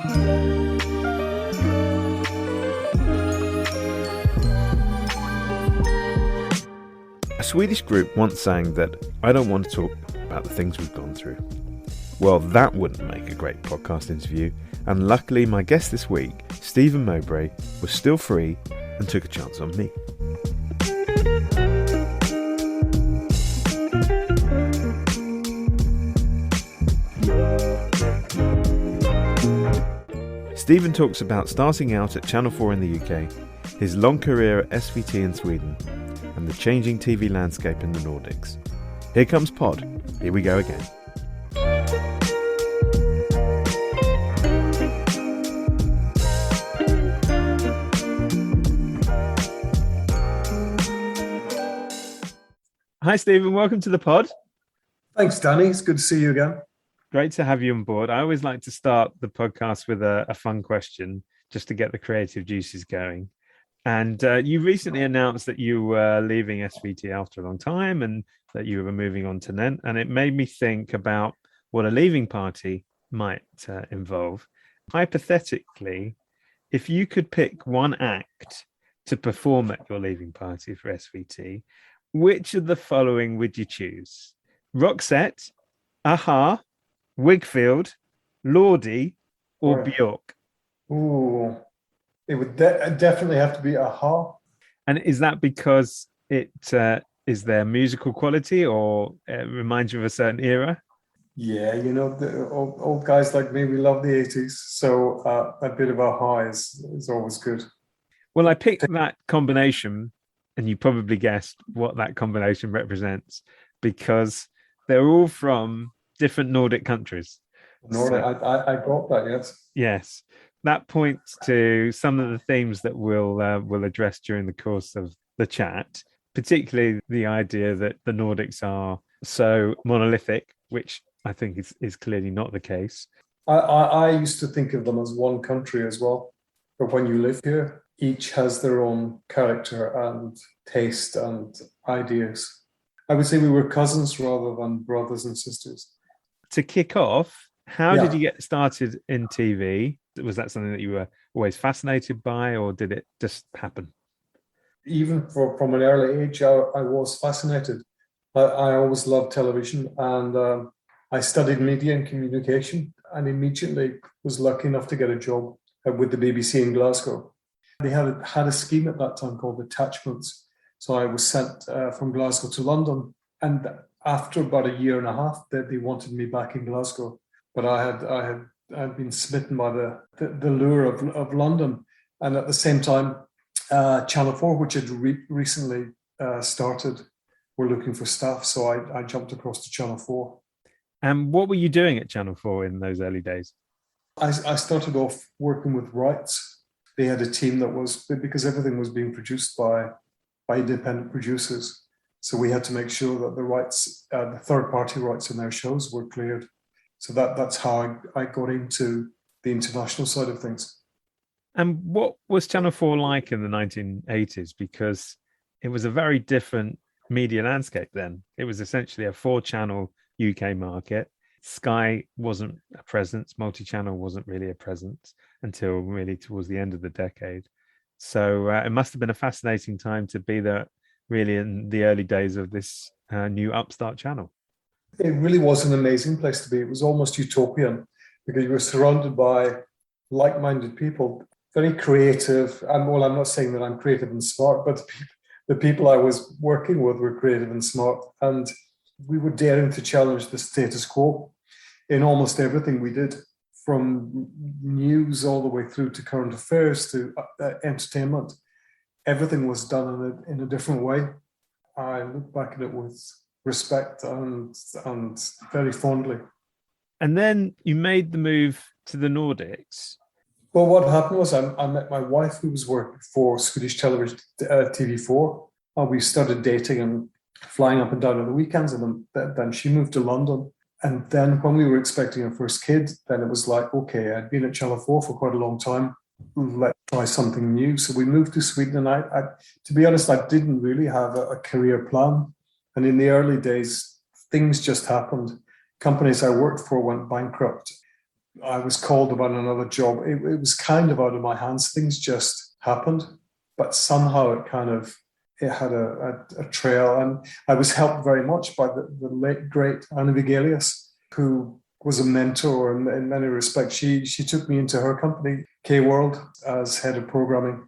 A Swedish group once sang that I don't want to talk about the things we've gone through. Well, that wouldn't make a great podcast interview, and luckily my guest this week, Stephen Mowbray, was still free and took a chance on me. Stephen talks about starting out at Channel 4 in the UK, his long career at SVT in Sweden, and the changing TV landscape in the Nordics. Here comes Pod. Here we go again. Hi, Stephen. Welcome to the pod. Thanks, Danny. It's good to see you again. Great to have you on board. I always like to start the podcast with a fun question, just to get the creative juices going. And you recently announced that you were leaving SVT after a long time and that you were moving on to NENT. And it made me think about what a leaving party might involve. Hypothetically, if you could pick one act to perform at your leaving party for SVT, which of the following would you choose? Roxette, Aha, Wigfield, Lordi, or Bjork? Ooh, it would definitely have to be Aha. And is that because it is their musical quality, or it reminds you of a certain era? Yeah, you know, the old guys like me, we love the 80s. So a bit of Aha is always good. Well, I picked that combination, and you probably guessed what that combination represents, because they're all from different Nordic countries. Nordic, so, I got that, yes. Yes. That points to some of the themes that we'll address during the course of the chat, particularly the idea that the Nordics are so monolithic, which I think is clearly not the case. I used to think of them as one country as well. But when you live here, each has their own character and taste and ideas. I would say we were cousins rather than brothers and sisters. To kick off, how did you get started in TV? Was that something that you were always fascinated by, or did it just happen? Even from an early age, I was fascinated. I always loved television, and I studied media and communication, and immediately was lucky enough to get a job with the BBC in Glasgow. They had a scheme at that time called attachments. So I was sent from Glasgow to London, and after about a year and a half, they wanted me back in Glasgow. But I had been smitten by the lure of London, and at the same time, Channel 4, which had recently started, were looking for staff. So I jumped across to Channel 4. And what were you doing at Channel 4 in those early days? I started off working with rights. They had a team that was, because everything was being produced by independent producers. So we had to make sure that the rights, the third-party rights in their shows were cleared. So that's how I got into the international side of things. And what was Channel 4 like in the 1980s? Because it was a very different media landscape then. It was essentially a 4-channel UK market. Sky wasn't a presence. Multi-channel wasn't really a presence until really towards the end of the decade. So it must have been a fascinating time to be there really in the early days of this new upstart channel. It really was an amazing place to be. It was almost utopian because you were surrounded by like-minded people, very creative. I'm not saying that I'm creative and smart, but the people I was working with were creative and smart. And we were daring to challenge the status quo in almost everything we did, from news all the way through to current affairs to entertainment. Everything was done in a different way. I look back at it with respect and very fondly. And then you made the move to the Nordics. Well, what happened was I met my wife, who was working for Swedish television, TV4. We started dating and flying up and down on the weekends, and then she moved to London. And then when we were expecting our first kid, then it was like, okay, I'd been at Channel 4 for quite a long time. Let's try something new. So we moved to Sweden, and I to be honest, I didn't really have a career plan. And in the early days, things just happened. Companies I worked for went bankrupt. I was called about another job. It was kind of out of my hands. Things just happened, but somehow it had a trail. And I was helped very much by the late, great Anna Vigelius, who was a mentor in many respects. She took me into her company, K-World, as head of programming.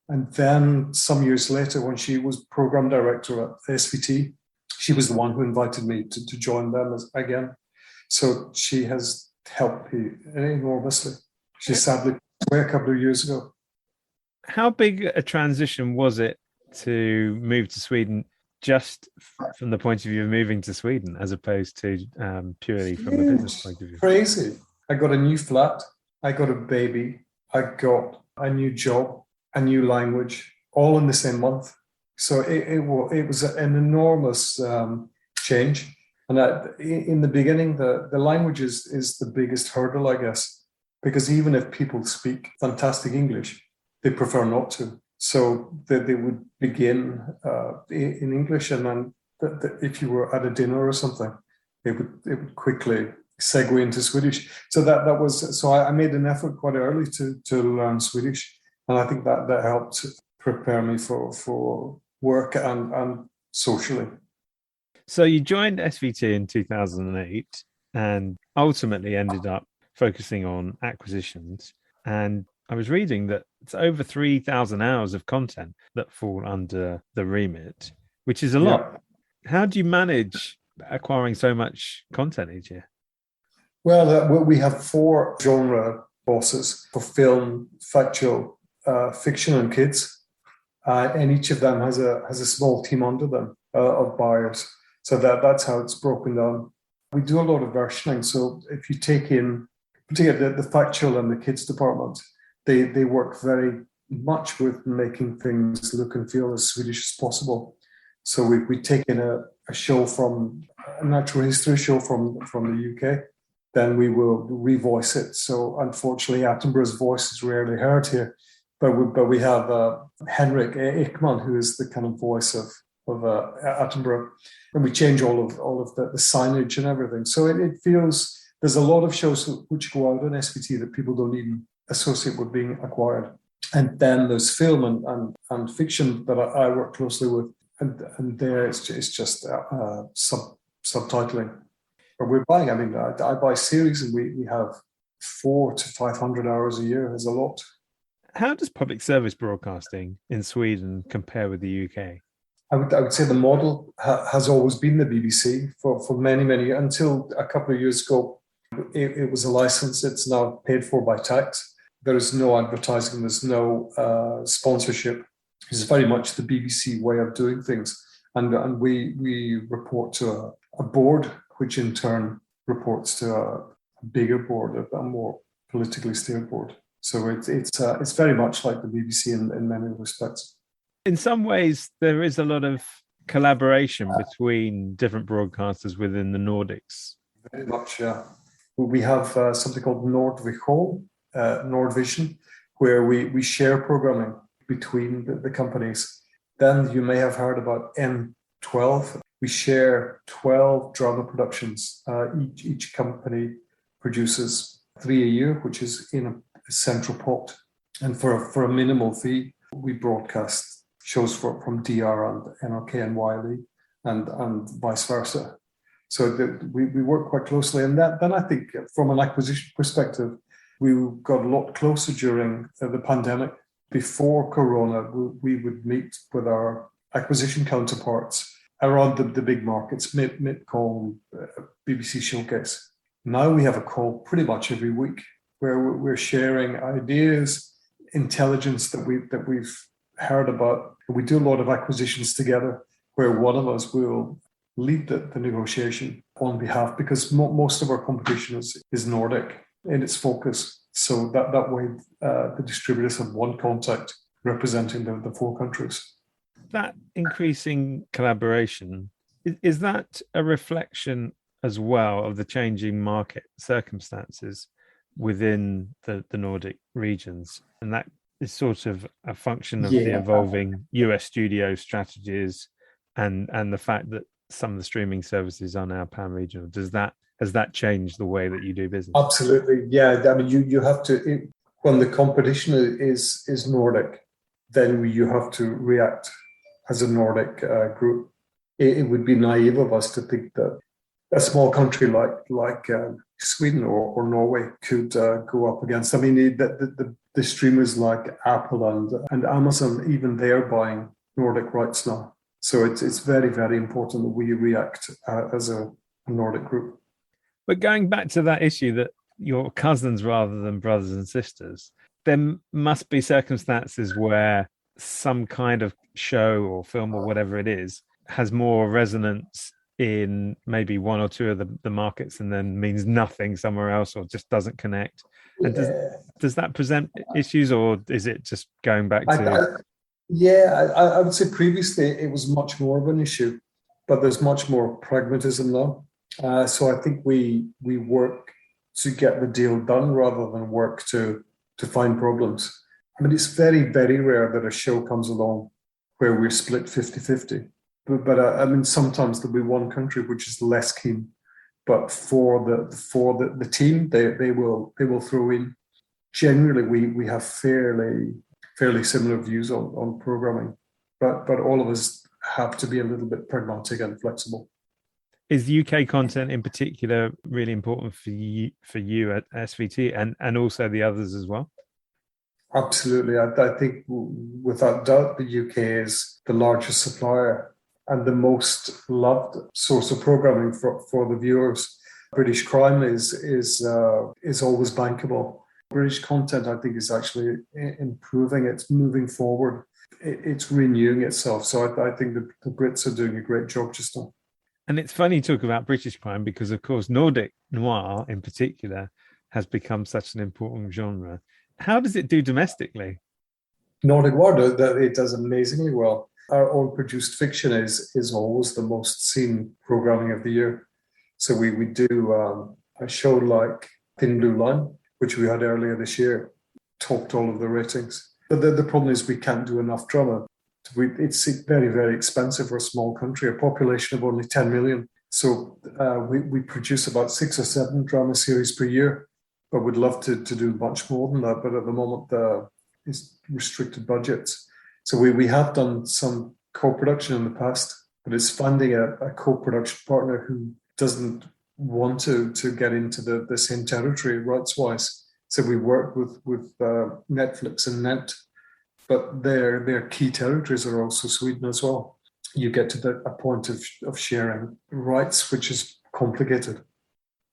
And then some years later, when she was program director at SVT, she was the one who invited me to join them again. So she has helped me enormously. She sadly passed away a couple of years ago. How big a transition was it to move to Sweden, just from the point of view of moving to Sweden, as opposed to purely from a business point of view? Crazy. I got a new flat. I got a baby. I got a new job, a new language, all in the same month. So it was an enormous change. And in the beginning, the language is the biggest hurdle, I guess, because even if people speak fantastic English, they prefer not to. So they would begin in English, and then if you were at a dinner or something, it would quickly segue into Swedish. So that was so I made an effort quite early to learn Swedish, and I think that helped prepare me for work and socially. So you joined SVT in 2008 and ultimately ended up focusing on acquisitions. And I was reading that it's over 3,000 hours of content that fall under the remit, which is a lot. How do you manage acquiring so much content each year? Well, we have 4 genre bosses for film, factual, fiction, and kids. And each of them has a small team under them of buyers. So that's how it's broken down. We do a lot of versioning. So if you take in, particularly the factual and the kids department, they work very much with making things look and feel as Swedish as possible. So we take in a show from a natural history show from the UK, then we will revoice it. So unfortunately, Attenborough's voice is rarely heard here, but we have Henrik Ekman, who is the kind of voice of Attenborough, and we change all of the signage and everything. So it feels there's a lot of shows which go out on SVT that people don't even associate with being acquired. And then there's film and fiction that I work closely with, and there it's just subtitling. But we're buying. I mean, I buy series, and we have 400 to 500 hours a year. Is a lot. How does public service broadcasting in Sweden compare with the UK? I would say the model has always been the BBC for many years. Until a couple of years ago, it was a license. It's now paid for by tax. There is no advertising. There's no sponsorship. It's very much the BBC way of doing things. And we report to a board, which in turn reports to a bigger board, a more politically steered board. So it's very much like the BBC in many respects. In some ways, there is a lot of collaboration between different broadcasters within the Nordics. Very much, yeah. We have something called Nordvision, where we share programming between the companies. Then you may have heard about N12. We share 12 drama productions. Each company produces 3 a year, which is in a central pot. And for a minimal fee, we broadcast shows from DR and NRK and YLE and vice versa. So we work quite closely. And then I think from an acquisition perspective, we got a lot closer during the pandemic. Before Corona, we would meet with our acquisition counterparts around the big markets, MIPCOM, BBC Showcase. Now we have a call pretty much every week where we're sharing ideas, intelligence that we've heard about. We do a lot of acquisitions together where one of us will lead the negotiation on behalf, because most of our competition is Nordic in its focus. So that way the distributors have one contact representing the 4 countries. That increasing collaboration, is that a reflection as well of the changing market circumstances within the Nordic regions? And that is sort of a function of the evolving US studio strategies and the fact that some of the streaming services are now pan-regional. Does that has that changed the way that you do business? Absolutely, yeah. I mean, you have to when the competition is Nordic, then you have to react as a Nordic group. It would be naive of us to think that a small country like Sweden or Norway could go up against. I mean, the streamers like Apple and Amazon, even they're buying Nordic rights now. So it's very, very important that we react as a Nordic group. But going back to that issue that you're cousins rather than brothers and sisters, there must be circumstances where some kind of show or film or whatever it is has more resonance in maybe one or two of the markets and then means nothing somewhere else or just doesn't connect. And does that present issues, or is it just going back to... I would say previously it was much more of an issue, but there's much more pragmatism now. So I think we work to get the deal done rather than work to find problems. I mean, it's very, very rare that a show comes along where we're split 50-50. But I mean, sometimes there'll be one country which is less keen. But for the team, they will throw in. Generally, we have fairly similar views on programming, but all of us have to be a little bit pragmatic and flexible. Is UK content in particular really important for you at SVT and also the others as well? Absolutely. I think without doubt the UK is the largest supplier and the most loved source of programming for the viewers. British crime is always bankable. British content, I think, is actually improving. It's moving forward. It's renewing itself. So I think the Brits are doing a great job just now. And it's funny you talk about British crime because, of course, Nordic noir in particular has become such an important genre. How does it do domestically? Nordic noir, it does amazingly well. Our own produced fiction is always the most seen programming of the year. So we do a show like Thin Blue Line, which we had earlier this year, topped all of the ratings. But the problem is we can't do enough drama. It's very, very expensive for a small country, a population of only 10 million. So we produce about 6 or 7 drama series per year, but we'd love to do much more than that. But at the moment, it's restricted budgets. So we have done some co-production in the past, but it's finding a co-production partner who doesn't want to get into the same territory rights-wise. So we work with Netflix and NENT, but their key territories are also Sweden as well. You get to a point of sharing rights, which is complicated.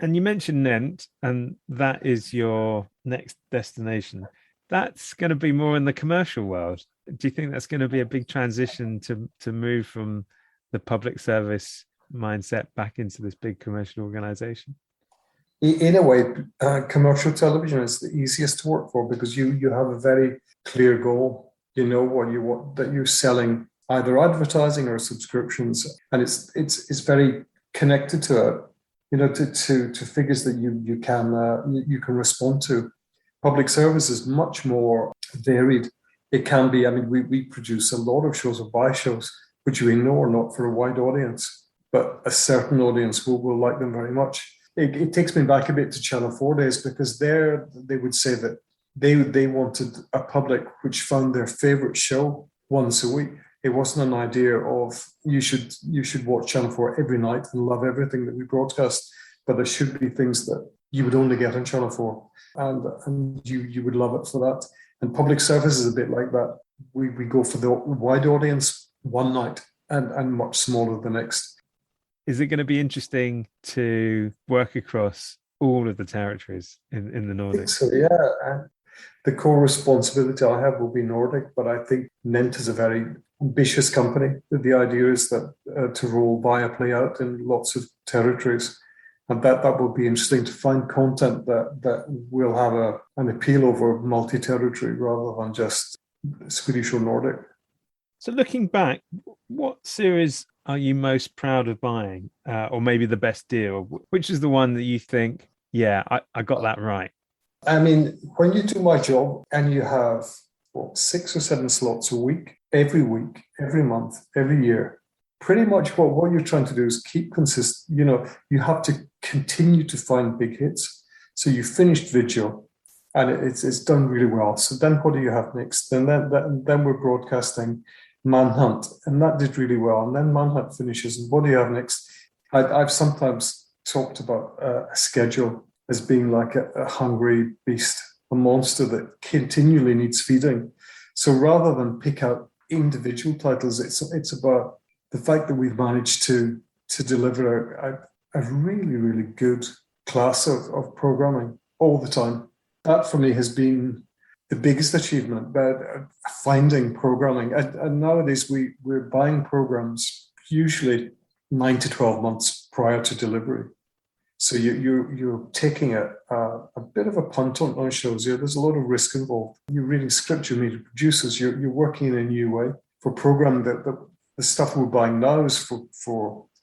And you mentioned NENT, and that is your next destination. That's going to be more in the commercial world. Do you think that's going to be a big transition to move from the public service mindset back into this big commercial organization? In a way, commercial television is the easiest to work for because you have a very clear goal. You know what you want, that you're selling either advertising or subscriptions, and it's very connected to it. You know, to figures that you can respond to. Public service is much more varied. It can be. I mean, we produce a lot of shows or buy shows, which we know are not for a wide audience, but a certain audience will like them very much. It takes me back a bit to Channel 4 days because they would say that they wanted a public which found their favorite show once a week. It wasn't an idea of you should watch Channel 4 every night and love everything that we broadcast, but there should be things that you would only get on Channel 4 and you would love it for that. And public service is a bit like that. We go for the wide audience one night and much smaller the next. Is it going to be interesting to work across all of the territories in the Nordics? So yeah, the core responsibility I have will be Nordic, but I think NENT is a very ambitious company. The idea is that to roll Viaplay out in lots of territories, and that will be interesting to find content that will have an appeal over multi-territory rather than just Swedish or Nordic. So looking back, what series are you most proud of buying, or maybe the best deal? Which is the one that you think, yeah, I got that right? I mean, when you do my job and you have 6 or 7 slots a week, every month, every year, pretty much what you're trying to do is keep consistent. You have to continue to find big hits. So you finished Vigil, and it's done really well. So then what do you have next? Then we're broadcasting Manhunt, and that did really well. And then Manhunt finishes, and what do you have next? I've sometimes talked about a schedule as being like a hungry beast, a monster that continually needs feeding. So rather than pick out individual titles, it's about the fact that we've managed to deliver a really, really good class of programming all the time. That for me has been the biggest achievement, but finding programming. And nowadays we're buying programs usually 9 to 12 months prior to delivery. So you're taking a bit of a punt on shows here. There's a lot of risk involved. You're reading script, you're meeting producers, you're working in a new way. For programming, the stuff we're buying now is for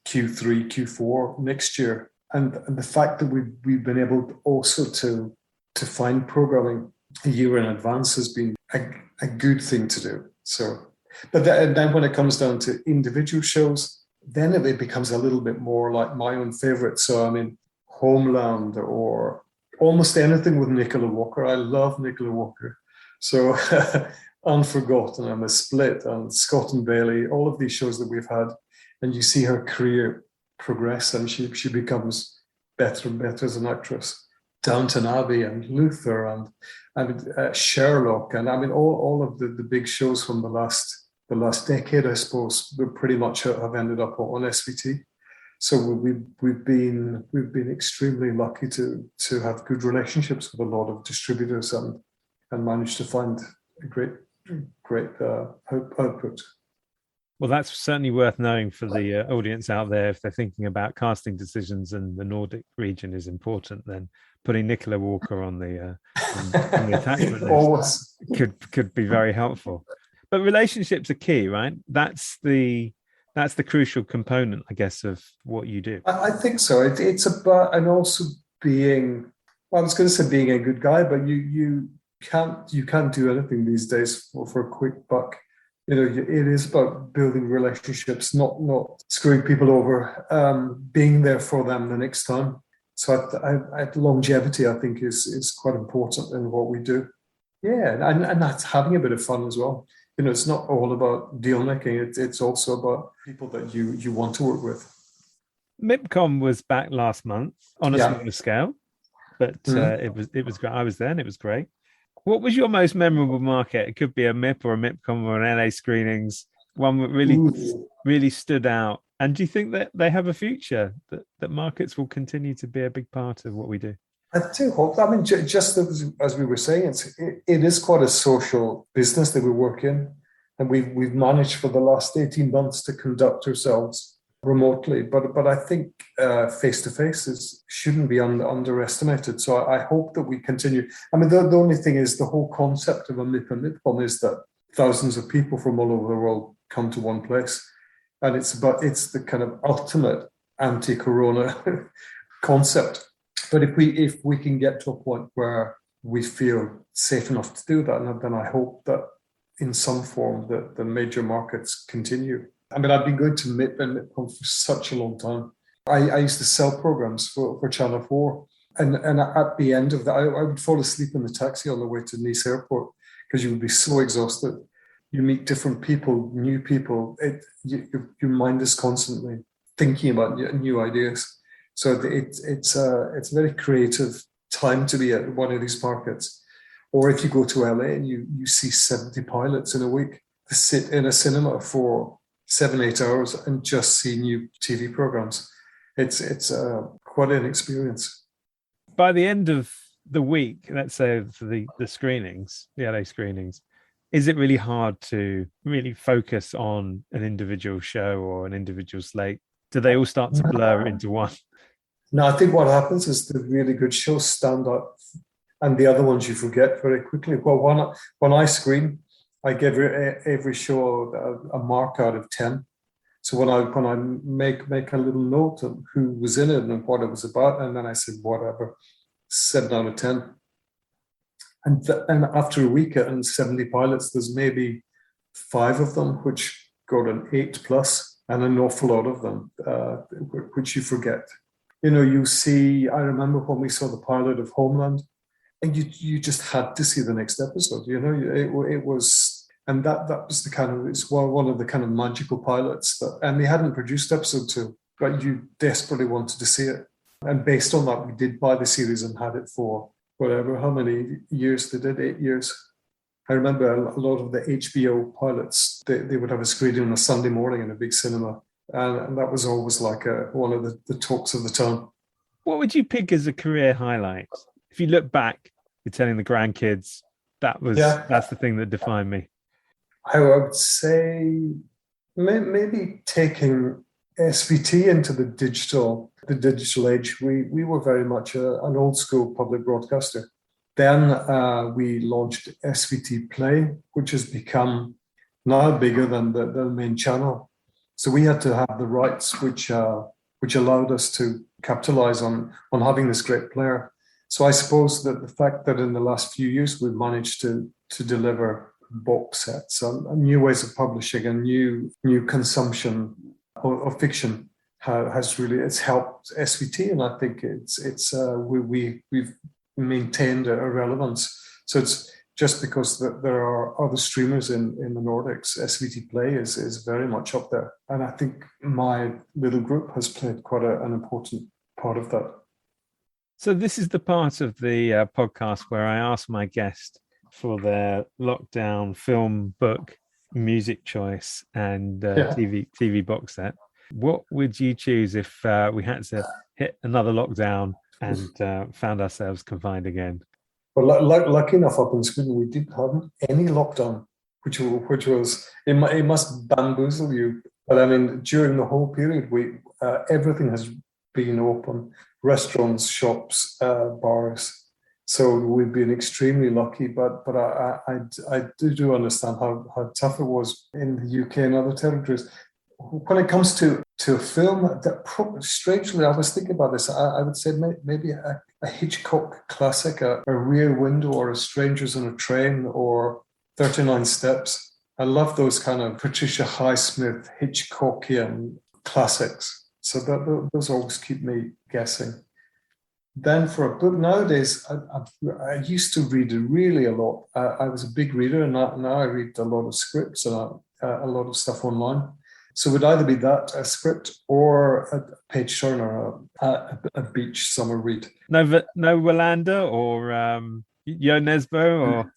Q3, Q4 next year. And the fact that we've been able also to find programming a year in advance has been a good thing to do. So, but then when it comes down to individual shows, then it becomes a little bit more like my own favorite. So, I mean, Homeland or almost anything with Nicola Walker. I love Nicola Walker. So, Unforgotten and The Split and Scott and Bailey, all of these shows that we've had, and you see her career progress, and she becomes better and better as an actress. Downton Abbey and Luther and Sherlock, and I mean all of the big shows from the last decade, I suppose, we pretty much have ended up on SVT. So we've been extremely lucky to have good relationships with a lot of distributors and managed to find a great output. Well, that's certainly worth knowing for the audience out there. If they're thinking about casting decisions and the Nordic region is important, then putting Nicola Walker on the attachment list could be very helpful. But relationships are key, right? That's the crucial component, I guess, of what you do. I think so. It's about, and also being, well, I was going to say being a good guy, but you can't do anything these days for a quick buck. It is about building relationships, not screwing people over, being there for them the next time. So longevity, I think, is quite important in what we do. Yeah, and that's having a bit of fun as well. It's not all about deal making. It's also about people that you want to work with. MIPCOM was back last month on a smaller scale, but it was great. I was there and it was great. What was your most memorable market? It could be a MIP or a MIPCOM or an LA screenings, one that really stood out. And do you think that they have a future, that markets will continue to be a big part of what we do? I do hope. I mean, just as we were saying, it is quite a social business that we work in. And we've managed for the last 18 months to conduct ourselves remotely. But I think face-to-face shouldn't be underestimated. So I hope that we continue. I mean, the only thing is the whole concept of a MIP and MIPCOM is that thousands of people from all over the world come to one place. And it's the kind of ultimate anti-corona concept. But if we can get to a point where we feel safe enough to do that, then I hope that in some form that the major markets continue. I mean, I've been going to MIP and MIPCOM for such a long time. I used to sell programs for Channel 4. And at the end of that, I would fall asleep in the taxi on the way to Nice Airport because you would be so exhausted. You meet different people, new people. Your mind is constantly thinking about new ideas. So it's a very creative time to be at one of these markets. Or if you go to LA and you see 70 pilots in a week to sit in a cinema for 7-8 hours and just see new TV programs, it's quite an experience. By the end of the week, let's say for the screenings, the LA screenings, is it really hard to really focus on an individual show or an individual slate? Do they all start to blur into one? No, I think what happens is the really good shows stand out and the other ones you forget very quickly. Well, when I screen, I give every show a mark out of 10. So when I make a little note of who was in it and what it was about, and then I said, whatever, 7 out of 10. And after a week and 70 pilots, there's maybe 5 of them which got an 8+, and an awful lot of them, which you forget. You know, I remember when we saw the pilot of Homeland, and you just had to see the next episode. You know, it was, and that was the kind of, it's one of the kind of magical pilots that, and they hadn't produced episode 2, but you desperately wanted to see it. And based on that, we did buy the series and had it for whatever, how many years they did, 8 years. I remember a lot of the HBO pilots, they would have a screening on a Sunday morning in a big cinema. And that was always like one of the talks of the town. What would you pick as a career highlight? If you look back, you're telling the grandkids, that's the thing that defined me. I would say maybe taking SVT into the digital age. We were very much an old school public broadcaster. Then we launched SVT Play, which has become now bigger than the main channel. So we had to have the rights, which allowed us to capitalize on having this great player. So I suppose that the fact that in the last few years we've managed to deliver box sets and new ways of publishing and new consumption of fiction has really, it's helped SVT, and I think we've maintained a relevance. So it's just because there are other streamers in the Nordics, SVT Play is very much up there. And I think my little group has played quite an important part of that. So this is the part of the podcast where I ask my guest for their lockdown film, book, music choice, and TV box set. What would you choose if we had to hit another lockdown and found ourselves confined again? Well, lucky enough, up in Sweden, we didn't have any lockdown, which was, it must bamboozle you. But I mean, during the whole period, everything has been open: restaurants, shops, bars. So we've been extremely lucky. But I do understand how tough it was in the UK and other territories. When it comes to a film, strangely, I was thinking about this. I would say maybe a Hitchcock classic, a Rear Window, or A Strangers on a Train, or 39 Steps. I love those kind of Patricia Highsmith, Hitchcockian classics. So those always keep me guessing. Then for a book, nowadays, I used to read really a lot. I was a big reader, and now I read a lot of scripts and a lot of stuff online. So it would either be that, a script, or a page turner, a beach summer read. No Wallander or Yo Nesbo? Or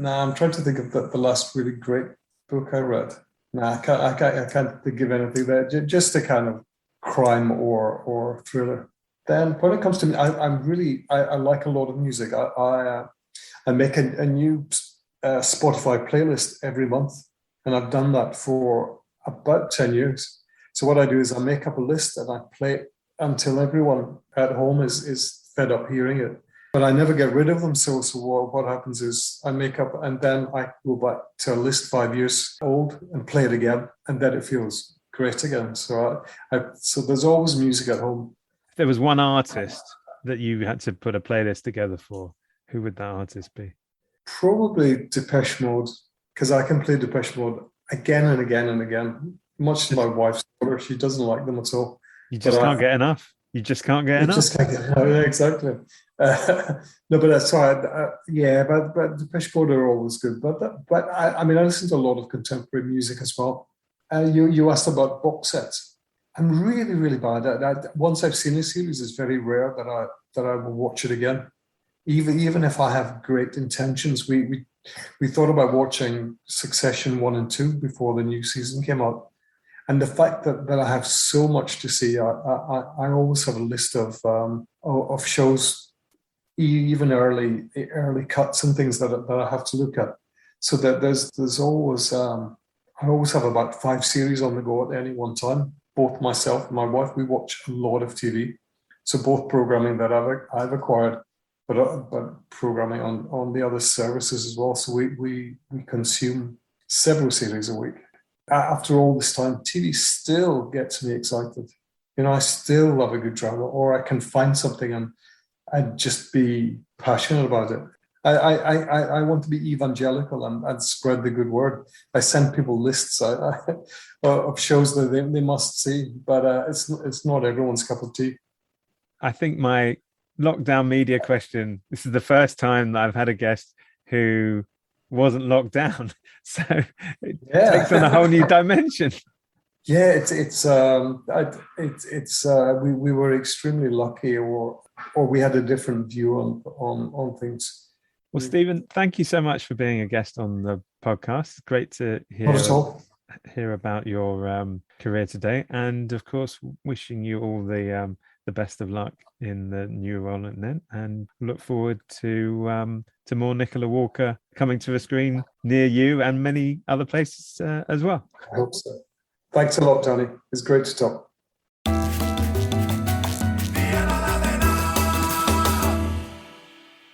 I'm trying to think of the last really great book I read. I can't think of anything there. Just a kind of crime or thriller. Then when it comes to me, I like a lot of music. I make a new Spotify playlist every month, and I've done that for about 10 years. So what I do is I make up a list and I play it until everyone at home is fed up hearing it. But I never get rid of them. So what happens is I make up, and then I go back to a list 5 years old and play it again, and then it feels great again. So so there's always music at home. If there was one artist that you had to put a playlist together for, who would that artist be? Probably Depeche Mode, because I can play Depeche Mode again and again and again. Much to my wife's daughter, she doesn't like them at all. You just can't get enough. You just can't get enough. Just can't get enough. Yeah, exactly. No, but that's why. But Depeche Mode are always good. But I mean, I listen to a lot of contemporary music as well. You asked about box sets. I'm really, really bad at that. Once I've seen a series, it's very rare that I will watch it again. Even if I have great intentions. We thought about watching Succession 1 and 2 before the new season came out. And the fact that I have so much to see, I always have a list of shows, even early cuts and things that I have to look at. So that there's always, I always have about 5 series on the go at any one time. Both myself and my wife, we watch a lot of TV. So both programming that I've acquired, but programming on the other services as well. So we consume several series a week. After all this time, TV still gets me excited. You know, I still love a good drama, or I can find something and I'd just be passionate about it. I want to be evangelical and spread the good word. I send people lists of shows that they must see, but it's not everyone's cup of tea. I think my lockdown media question, this is the first time that I've had a guest who wasn't locked down. So it takes on a whole new dimension. Yeah, we were extremely lucky, or we had a different view on things. Well, Stephen, thank you so much for being a guest on the podcast. It's great to hear about your career today, and of course, wishing you all the best of luck in the new role at NENT, and look forward to more Nicola Walker coming to a screen near you and many other places as well. I hope so. Thanks a lot, Tony. It's great to talk.